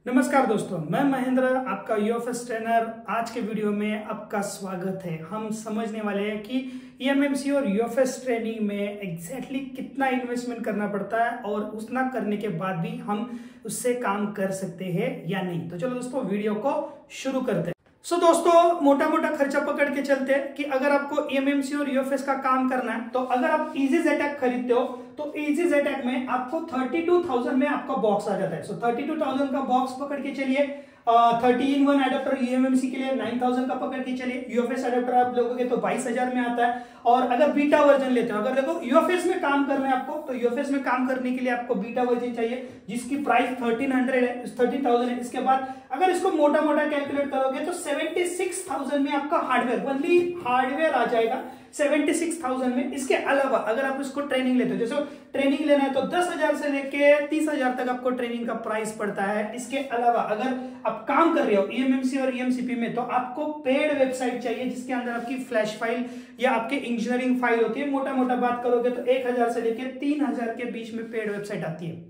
नमस्कार दोस्तों, मैं महेंद्र आपका यूएफएस ट्रेनर। आज के वीडियो में आपका स्वागत है। हम समझने वाले हैं कि ईएमएमसी और यूएफएस ट्रेनिंग में एग्जैक्टली कितना इन्वेस्टमेंट करना पड़ता है और उतना करने के बाद भी हम उससे काम कर सकते हैं या नहीं। तो चलो दोस्तों, वीडियो को शुरू करते हैं। दोस्तों, मोटा मोटा खर्चा पकड़ के चलते हैं कि अगर आपको ईएमएमसी और यूएफएस का काम करना है तो अगर आप इजी जेटैक खरीदते हो तो इजी जेटैक में आपको 32,000 में आपका बॉक्स आ जाता है। 32,000 का बॉक्स पकड़ के चलिए। 30-in-1 एडाप्टर ईएमएमसी के लिए 9,000 का पकड़ के चलिए। यूएफएस एडाप्टर आप लोगोगे तो 22,000 में आता है। और अगर बीटा वर्जन लेते हो, अगर देखो यूएफएस में काम करना है आपको, तो यूएफएस में काम करने के लिए आपको बीटा वर्जन चाहिए जिसकी प्राइस 1300 है, 30,000 है। इसके बाद अगर इसको मोटा मोटा कैलकुलेट करोगे तो 76,000 में आपका हार्डवेयर, ओनली हार्डवेयर आ जाएगा 76,000 में। इसके अलावा अगर आप इसको ट्रेनिंग लेते हो, जैसे ट्रेनिंग लेना है तो 10,000 से लेके 30,000 तक आपको ट्रेनिंग का प्राइस पड़ता है। इसके अलावा अगर आप काम कर रहे हो ईएमएमसी और ईएमसीपी में तो आपको पेड वेबसाइट चाहिए जिसके अंदर आपकी फ्लैश फाइल या आपकी इंजीनियरिंग फाइल होती है। मोटा मोटा बात करोगे तो 1,000 से लेके 3,000 के बीच में पेड वेबसाइट आती है।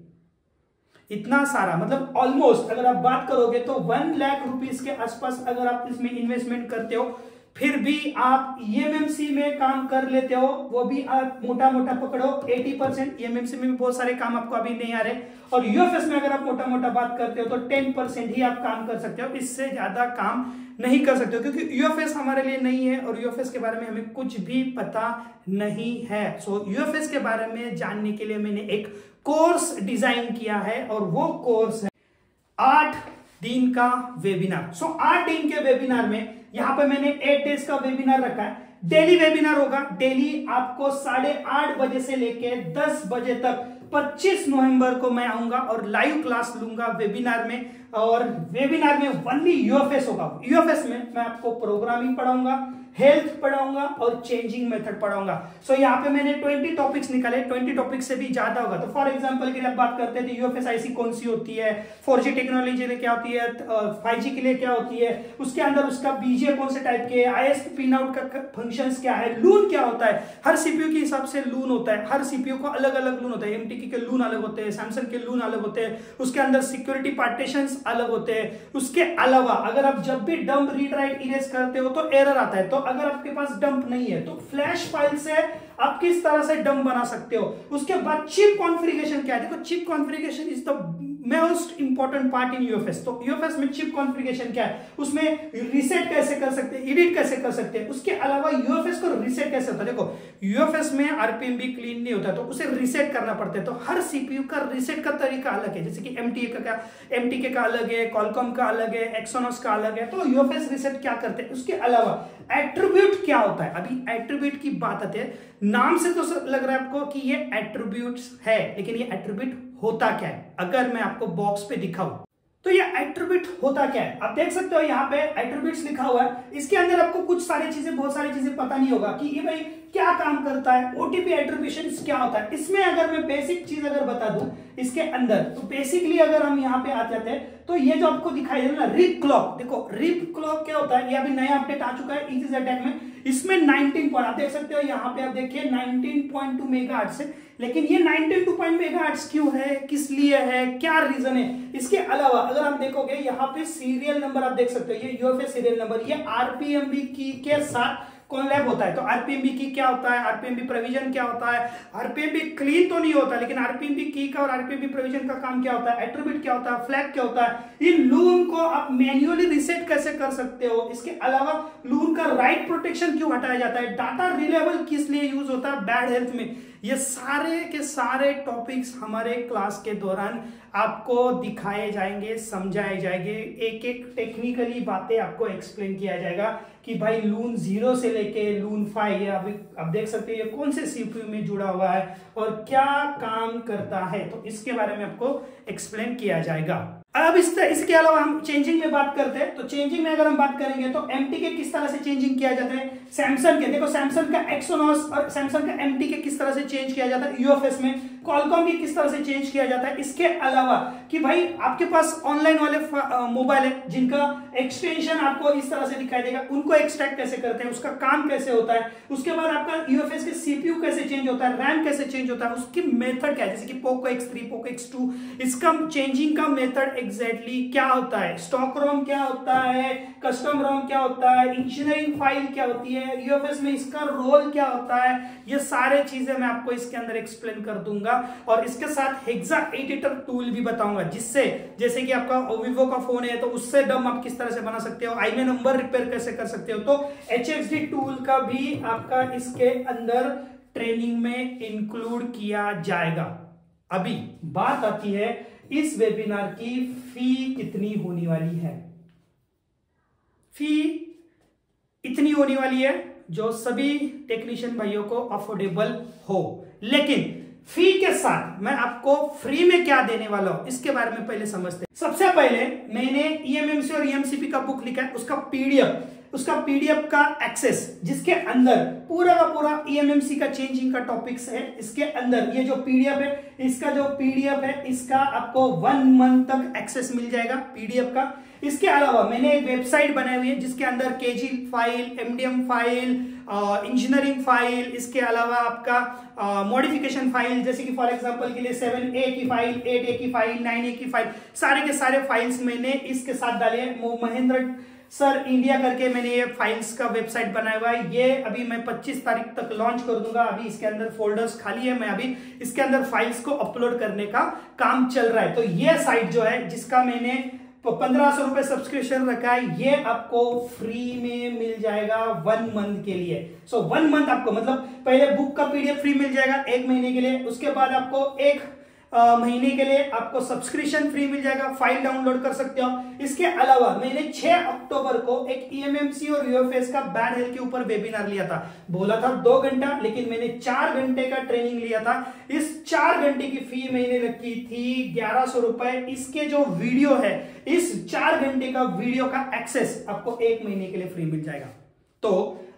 इतना सारा, मतलब ऑलमोस्ट अगर आप बात करोगे तो 1 लाख रुपीस के आसपास अगर आप इसमें इन्वेस्टमेंट करते हो, फिर भी आप ईएमएमसी में काम कर लेते हो, वो भी आप मोटा मोटा पकड़ो 80%। ईएमएमसी में भी बहुत सारे काम आपको अभी नहीं आ रहे, और यूएफएस में अगर आप मोटा मोटा बात करते हो तो 10% ही आप काम कर सकते हो, इससे ज्यादा काम नहीं कर सकते हो क्योंकि यूएफएस हमारे लिए नहीं है और यूएफएस के बारे में हमें कुछ भी पता नहीं है। यूएफएस के बारे में जानने के लिए मैंने एक कोर्स डिजाइन किया है और वो कोर्स है 8 दिन का वेबिनार। 8 दिन के वेबिनार में यहां पे मैंने 8 डेज का वेबिनार रखा है। डेली वेबिनार होगा। डेली आपको 8:30 बजे से लेके 10 बजे तक 25 नवंबर को मैं आऊंगा और लाइव क्लास लूंगा वेबिनार में। और वेबिनार में ओनली यूएफएस होगा। यूएफएस में मैं आपको प्रोग्रामिंग पढ़ाऊंगा, हेल्थ पढ़ाऊंगा और चेंजिंग मेथड पढ़ाऊंगा। यहाँ पे मैंने 20 टॉपिक्स निकाले। 20 टॉपिक्स से भी ज्यादा होगा। तो फॉर एग्जांपल के लिए बात करते हैं तो यूएफएस आईसी कौन सी होती है, 4G टेक्नोलॉजी के लिए क्या होती है, 5G के लिए क्या होती है, उसके अंदर उसका बीजीए कौन से टाइप के, आईएसपी पिन आउट का फंक्शंस क्या है, लून क्या होता है। हर सीपीयू के हिसाब से लून होता है। हर सीपीयू को अलग अलग लून होता है। एमटीके के लून अलग होते हैं, सैमसंग के लून अलग होते हैं, उसके अंदर सिक्योरिटी पार्टीशंस अलग होते हैं। उसके अलावा अगर आप जब भी डंप रीड राइट इरेज करते हो तो एरर आता है। तो अगर आपके पास डंप नहीं है तो फ्लैश फाइल से आप किस तरह से डंप बना सकते हो। उसके बाद चिप कॉन्फ़िगरेशन क्या है। देखो, chip configuration is the most important part in UFS. तो यूएफएस में चिप कॉन्फ़िगरेशन क्या है, उसमें रीसेट कैसे कर सकते हैं, एडिट कैसे कर सकते हैं। उसके अलावा यूएफएस को रीसेट कैसे होता है। देखो, यूएफएस में आरपीएम भी क्लीन नहीं होता तो उसे रीसेट करना पड़ता है। तो हर सीपीयू का रीसेट का तरीका अलग है। जैसे कि एमटीके का अलग है, कॉलकॉम का अलग है, एक्सोनोस का अलग है। तो यूएफएस रीसेट क्या करते हैं। उसके अलावा एट्रीब्यूट क्या होता है। अभी एट्रीब्यूट की बात आती है। नाम से तो लग रहा है आपको कि ये एट्रीब्यूट्स है, लेकिन ये एट्रीब्यूट होता क्या है अगर मैं आपको बॉक्स पे दिखाऊं तो ये एट्रीब्यूट होता क्या है। आप देख सकते हो यहाँ पे एट्रीब्यूट्स लिखा हुआ है। इसके अंदर आपको बहुत सारी चीजें पता नहीं होगा कि ये भाई क्या काम करता है, ओटीपी एट्रीब्यूशन क्या होता है। इसमें अगर मैं बेसिक चीज अगर बता दूं इसके अंदर, तो बेसिकली अगर हम यहाँ पे आ जाते हैं तो ये जो आपको दिखाई दे रहा है ना, रिप क्लॉक। देखो, रिप क्लॉक क्या होता है, ये अभी नया अपडेट आ चुका है इजी जेटैक में। इसमें 19 पॉइंट आप देख सकते हो यहाँ पे, आप देखिए 19.2 मेगाहर्ट्ज है। लेकिन ये 19.2 मेगाहर्ट्ज क्यों है, किस लिए है, क्या रीजन है। इसके अलावा अगर आप देखोगे यहाँ पे सीरियल नंबर आप देख सकते हो, ये यूएफएस सीरियल नंबर, ये आरपीएमबी की के साथ कॉन्लैब होता है। तो आरपीएमबी की क्या होता है, आरपीएमबी प्रोविजन क्या होता है। आरपीएमबी क्लीन तो नहीं होता, लेकिन आरपीएमबी की का और आरपीएमबी प्रोविजन का काम क्या होता है, एट्रीब्यूट क्या होता है, फ्लैग क्या होता है। इन लून को आप मैन्युअली रीसेट कैसे कर सकते हो। इसके अलावा लून का राइट प्रोटेक्शन क्यों हटाया जाता है, डाटा रिलेबल किस लिए यूज होता है बैड हेल्थ में। ये सारे के सारे टॉपिक्स हमारे क्लास के दौरान आपको दिखाए जाएंगे, समझाए जाएंगे। एक एक टेक्निकली बातें आपको एक्सप्लेन किया जाएगा कि भाई लून 0 से लेके लून 5 अभी आप देख सकते हैं ये कौन से सीपीयू में जुड़ा हुआ है और क्या काम करता है। तो इसके बारे में आपको एक्सप्लेन किया जाएगा। अब इसके अलावा हम चेंजिंग में बात करते हैं। तो चेंजिंग में अगर हम बात करेंगे तो एमटीके किस तरह से चेंजिंग किया जाता है। सैमसंग के देखो, सैमसंग का एक्सोनोस और सैमसंग का एमटीके किस तरह से चेंज किया जाता है यूएफएस में। कॉलकॉम की किस तरह से चेंज किया जाता है, इसके अलावा कि भाई आपके पास ऑनलाइन वाले मोबाइल है जिनका एक्सटेंशन आपको इस तरह से दिखाई देगा, उनको एक्सट्रैक्ट कैसे करते हैं, उसका काम कैसे होता है, उसके बाद आपका यूएफएस के सीपीयू कैसे चेंज होता है, रैम कैसे चेंज होता है, उसकी मेथड क्या है, जैसे कि पोको X3, पोको X2, इसका चेंजिंग का मेथड एग्जैक्टली क्या होता है, स्टॉक रोम क्या होता है, कस्टम रोम क्या होता है, इंजीनियरिंग फाइल क्या होती है, यूएफएस में इसका रोल क्या होता है, ये सारे चीजें मैं आपको इसके अंदर एक्सप्लेन कर दूंगा। और इसके साथ हेक्सा एडिटर टूल भी बताऊंगा, जिससे जैसे कि आपका Vivo का फोन है तो उससे डम आप किस तरह से बना सकते हो, आईएमई नंबर रिपेयर कैसे कर सकते हो, तो HXD टूल का भी आपका इसके अंदर ट्रेनिंग में इंक्लूड किया जाएगा। अभी बात आती है इस वेबिनार की फी कितनी होने वाली है। फी इतनी होने वाली है जो सभी टेक्नीशियन भाइयों को अफोर्डेबल हो, लेकिन फी के साथ मैं आपको फ्री में क्या देने वाला हूं इसके बारे में पहले समझते हैं। सबसे पहले मैंने ईएमएमसी और ईएमसीपी का बुक लिखा है, उसका पीडीएफ का एक्सेस, जिसके अंदर पूरा का पूरा ईएमएमसी का चेंजिंग का टॉपिक्स है। इसके अंदर ये जो पीडीएफ है, इसका जो पीडीएफ है, इसका आपको 1 मंथ तक एक्सेस मिल जाएगा पीडीएफ का। इसके अलावा मैंने एक वेबसाइट बनाई हुई है जिसके अंदर KG file, MDM file, engineering file, इसके अलावा आपका मॉडिफिकेशन फाइल, जैसे कि फॉर एग्जांपल के लिए 7A की फाइल, 8A की फाइल, 9A की फाइल, सारे के सारे फाइल्स मैंने इसके साथ डाले हैं। महेंद्र सर इंडिया करके मैंने ये फाइल्स का वेबसाइट बनाया हुआ है। ये अभी मैं 25 तारीख तक लॉन्च कर दूंगा। अभी इसके अंदर फोल्डर्स खाली है, मैं अभी इसके अंदर फाइल्स को अपलोड करने का काम चल रहा है। तो ये साइट जो है जिसका मैंने 1500 रुपए सब्सक्रिप्शन रखा है, ये आपको फ्री में मिल जाएगा 1 मंथ के लिए। सो 1 मंथ आपको मतलब पहले बुक का पीडीएफ फ्री मिल जाएगा 1 महीने के लिए, उसके बाद आपको 1 महीने के लिए आपको सब्सक्रिप्शन फ्री मिल जाएगा, फाइल डाउनलोड कर सकते हो। इसके अलावा मैंने 6 अक्टूबर को एक ईएमएमसी और यूएफएस का बैड हेल्थ के ऊपर वेबिनार लिया था। बोला था 2 घंटा, लेकिन मैंने 4 घंटे का ट्रेनिंग लिया था। इस 4 घंटे की फी मैंने रखी थी 1100 रुपए। इसके जो वीडियो है, इस 4 घंटे का वीडियो का एक्सेस आपको 1 महीने के लिए फ्री मिल जाएगा। तो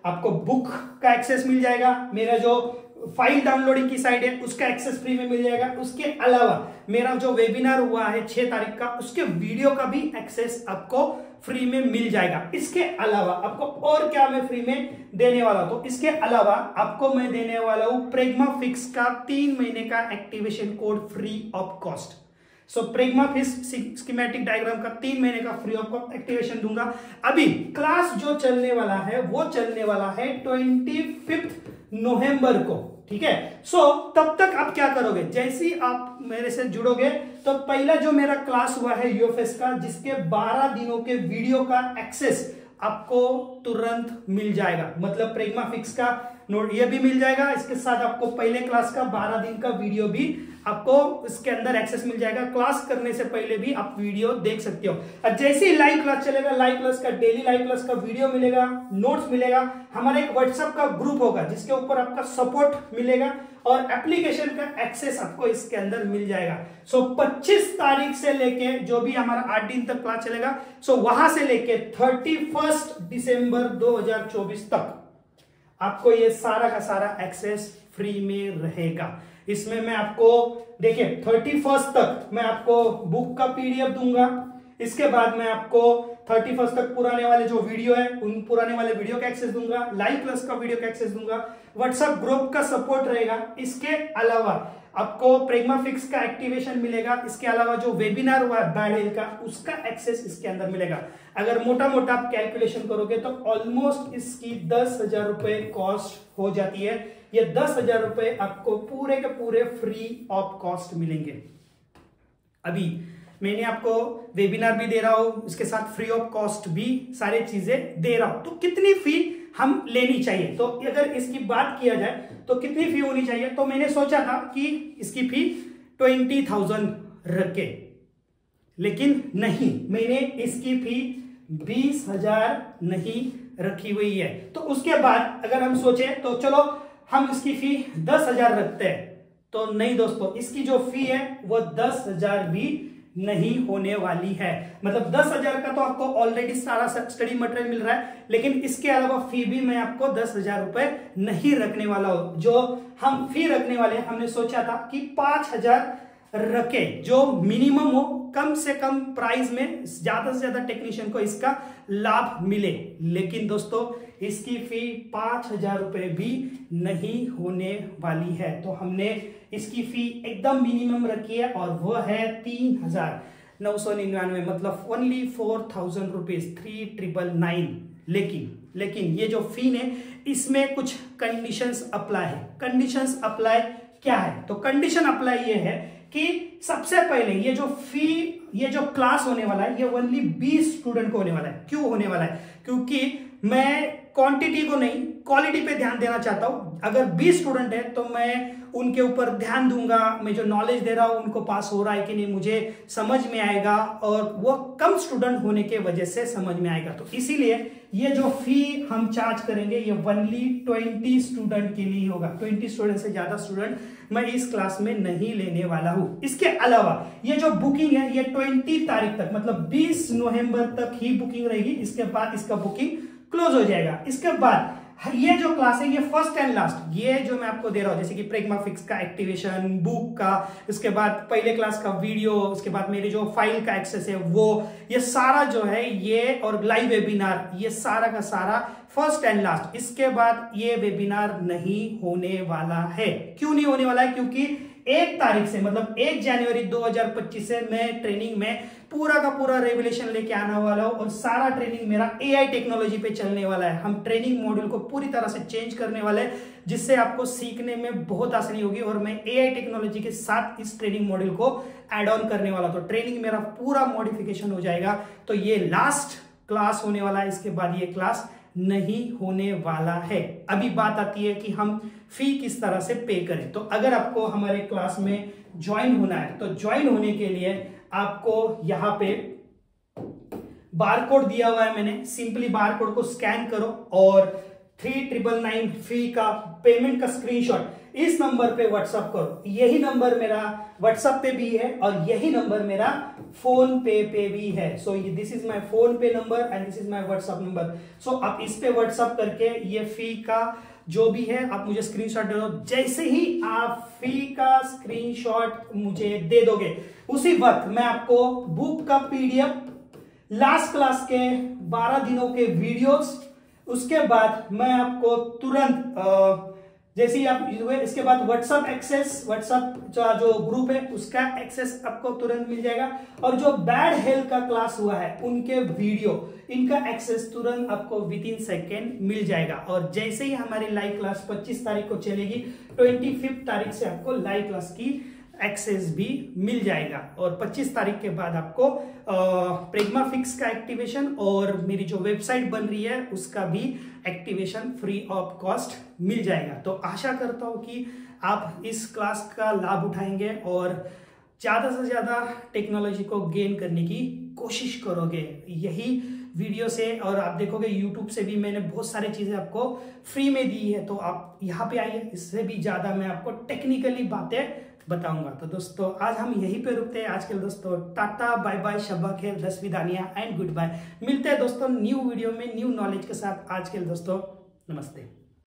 आपको बुक का एक्सेस मिल जाएगा, मेरा जो फाइल डाउनलोडिंग की साइट है उसका एक्सेस फ्री में मिल जाएगा। उसके अलावा मेरा जो वेबिनार हुआ है 6 तारीख का, उसके वीडियो का भी एक्सेस आपको फ्री में मिल जाएगा। इसके अलावा आपको और क्या मैं फ्री में देने वाला हूं, तो इसके अलावा आपको मैं देने वाला हूं प्रेग्मा फिक्स का 3 महीने का activation code free of cost. So Pragma Fix schematic diagram का 3 महीने का फ्री ऑफ कॉस्ट एक्टिवेशन दूंगा। अभी क्लास जो चलने वाला है वो चलने वाला है 25 नवंबर को, ठीक है। सो तब तक आप क्या करोगे, जैसे ही आप मेरे से जुड़ोगे तो पहला जो मेरा क्लास हुआ है यूएफएस का, जिसके 12 दिनों के वीडियो का एक्सेस आपको तुरंत मिल जाएगा। मतलब प्रेग्मा फिक्स का नोट ये भी मिल जाएगा, इसके साथ आपको पहले क्लास का 12 दिन का वीडियो भी आपको इसके अंदर एक्सेस मिल जाएगा। क्लास करने से पहले भी आप वीडियो देख सकते हो। और जैसे ही लाइव क्लास चलेगा, लाइव क्लास का डेली लाइव क्लास का वीडियो मिलेगा, नोट्स मिलेगा, हमारा एक व्हाट्सएप का ग्रुप होगा जिसके ऊपर आपका सपोर्ट मिलेगा और एप्लीकेशन का एक्सेस आपको इसके अंदर मिल जाएगा। सो 25 तारीख से लेके जो भी हमारा 8 दिन तक क्लास चलेगा, सो वहां से लेके 31 दिसंबर 2024 तक आपको ये सारा का सारा एक्सेस फ्री में रहेगा। इसमें मैं आपको देखिए 31 तक मैं आपको बुक का पीडीएफ दूंगा। इसके बाद मैं आपको 31 तक पुराने वाले जो वीडियो है उन पुराने वाले वीडियो का एक्सेस दूंगा, लाइव क्लास का वीडियो का एक्सेस दूंगा, व्हाट्सएप ग्रुप का सपोर्ट रहेगा। इसके अलावा आपको प्रेग्मा फिक्स का एक्टिवेशन मिलेगा। इसके अलावा जो वेबिनार हुआ है बैड हेल्थ का, उसका एक्सेस इसके अंदर मिलेगा। अगर मोटा मोटा आप कैलकुलेशन करोगे तो ऑलमोस्ट इसकी 10,000 रुपए कॉस्ट हो जाती है। ये 10,000 रुपए आपको पूरे के पूरे फ्री ऑफ कॉस्ट मिलेंगे। अभी मैंने आपको वेबिनार भी दे रहा हूं, इसके साथ फ्री ऑफ कॉस्ट भी सारी चीजें दे रहा हूं। तो कितनी फी हम लेनी चाहिए, तो अगर इसकी बात किया जाए तो कितनी फी होनी चाहिए, तो मैंने सोचा था कि इसकी फी 20,000 रखे, लेकिन नहीं, मैंने इसकी फी 20,000 नहीं रखी हुई है। तो उसके बाद अगर हम सोचे तो चलो हम इसकी फी 10,000 रखते हैं, तो नहीं दोस्तों, इसकी जो फी है वो 10,000 भी नहीं होने वाली है। मतलब 10,000 का तो आपको ऑलरेडी सारा स्टडी मटेरियल मिल रहा है, लेकिन इसके अलावा फी भी मैं आपको 10,000 रुपए नहीं रखने वाला हूं। जो हम फी रखने वाले हैं, हमने सोचा था कि 5,000 रखे, जो मिनिमम हो, कम से कम प्राइस में ज्यादा से ज्यादा टेक्नीशियन को इसका लाभ मिले। लेकिन दोस्तों इसकी फी 5,000 रुपए भी नहीं होने वाली है। तो हमने इसकी फी एकदम मिनिमम रखी है और वो है 3,999, मतलब ओनली 4,000 रुपीज, 3,999। लेकिन ये जो फी है इसमें कुछ कंडीशंस अप्लाई है। कंडीशंस अप्लाई क्या है? तो कंडीशन अप्लाई ये है कि सबसे पहले ये जो क्लास होने वाला है, ये ओनली 20 स्टूडेंट को होने वाला है। क्यों होने वाला है? क्योंकि मैं क्वांटिटी को नहीं, क्वालिटी पे ध्यान देना चाहता हूं। अगर 20 स्टूडेंट है तो मैं उनके ऊपर ध्यान दूंगा, मैं जो नॉलेज दे रहा हूं उनको पास हो रहा है कि नहीं मुझे समझ में आएगा, और वो कम स्टूडेंट होने के वजह से समझ में आएगा। तो इसीलिए ये जो फी हम चार्ज करेंगे ये ओनली 20 स्टूडेंट के लिए होगा। 20 स्टूडेंट से ज्यादा स्टूडेंट मैं इस क्लास में नहीं लेने वाला हूं। इसके अलावा ये जो बुकिंग है ये 20 तारीख तक, मतलब 20 नवंबर तक ही बुकिंग रहेगी। इसके बाद इसका बुकिंग क्लोज हो जाएगा। इसके बाद ये जो क्लास है ये फर्स्ट एंड लास्ट, ये जो मैं आपको दे रहा हूं, जैसे कि प्रेग्मा फिक्स का एक्टिवेशन, बुक का, इसके बाद पहले क्लास का वीडियो, उसके बाद मेरी जो फाइल का एक्सेस है वो, ये सारा जो है ये, और लाइव वेबिनार, ये सारा का सारा फर्स्ट एंड लास्ट। इसके बाद ये वेबिनार नहीं होने वाला है। क्यों नहीं होने वाला है? क्योंकि 1 तारीख से, मतलब 1 जनवरी 2025 से मैं ट्रेनिंग में पूरा का पूरा रेवोल्यूशन लेके आने वाला हूं, और सारा ट्रेनिंग मेरा एआई टेक्नोलॉजी पे चलने वाला है। हम ट्रेनिंग मॉड्यूल को पूरी तरह से चेंज करने वाले हैं, जिससे आपको सीखने में बहुत आसानी होगी, और मैं एआई टेक्नोलॉजी के साथ इस ट्रेनिंग मॉड्यूल को ऐड ऑन करने वाला। तो ट्रेनिंग मेरा पूरा मॉडिफिकेशन हो जाएगा। तो ये लास्ट क्लास होने वाला है, इसके बाद ये क्लास नहीं होने वाला है। अभी बात आती है कि हम फी किस तरह से पे करें। तो अगर आपको हमारे क्लास में ज्वाइन होना है तो ज्वाइन होने के लिए आपको यहां पे बारकोड दिया हुआ है मैंने, सिंपली बारकोड को स्कैन करो और 3,999 फी का पेमेंट का स्क्रीनशॉट इस नंबर पे व्हाट्सएप करो। यही नंबर मेरा व्हाट्सएप पे भी है और यही नंबर मेरा फोन पे भी है। So this is my PhonePe number and this is my WhatsApp number. So आप इस पे व्हाट्सएप करके ये फी का जो भी है आप मुझे स्क्रीनशॉट दे दो। जैसे ही आप फी का स्क्रीनशॉट मुझे दे दोगे उसी वक्त मैं आपको बुक का पीडीएफ, लास्ट क्लास के 12 दिनों के वीडियोस, उसके बाद मैं आपको तुरंत जैसे ही आप इसके बाद व्हाट्सएप एक्सेस, व्हाट्सएप जो ग्रुप है उसका एक्सेस आपको तुरंत मिल जाएगा, और जो बैड हेल्थ का क्लास हुआ है उनके वीडियो, इनका एक्सेस तुरंत आपको विदिन सेकेंड मिल जाएगा। और जैसे ही हमारी लाइव क्लास 25 तारीख को चलेगी, 25 तारीख से आपको लाइव क्लास की एक्सेस भी मिल जाएगा, और 25 तारीख के बाद आपको प्रेग्मा फिक्स का एक्टिवेशन और मेरी जो वेबसाइट बन रही है उसका भी एक्टिवेशन फ्री ऑफ कॉस्ट मिल जाएगा। तो आशा करता हूं कि आप इस क्लास का लाभ उठाएंगे और ज्यादा से ज्यादा टेक्नोलॉजी को गेन करने की कोशिश करोगे यही वीडियो से। और आप देखोगे यूट्यूब से भी मैंने बहुत सारी चीजें आपको फ्री में दी है, तो आप यहाँ पे आइए, इससे भी ज्यादा मैं आपको टेक्निकली बातें बताऊंगा। तो दोस्तों आज हम यहीं पे रुकते हैं आज के लिए। दोस्तों टाटा बाय बाय, शब्बा खैर, दस विदानिया एंड गुड बाय। मिलते हैं दोस्तों न्यू वीडियो में न्यू नॉलेज के साथ। आज के लिए दोस्तों नमस्ते।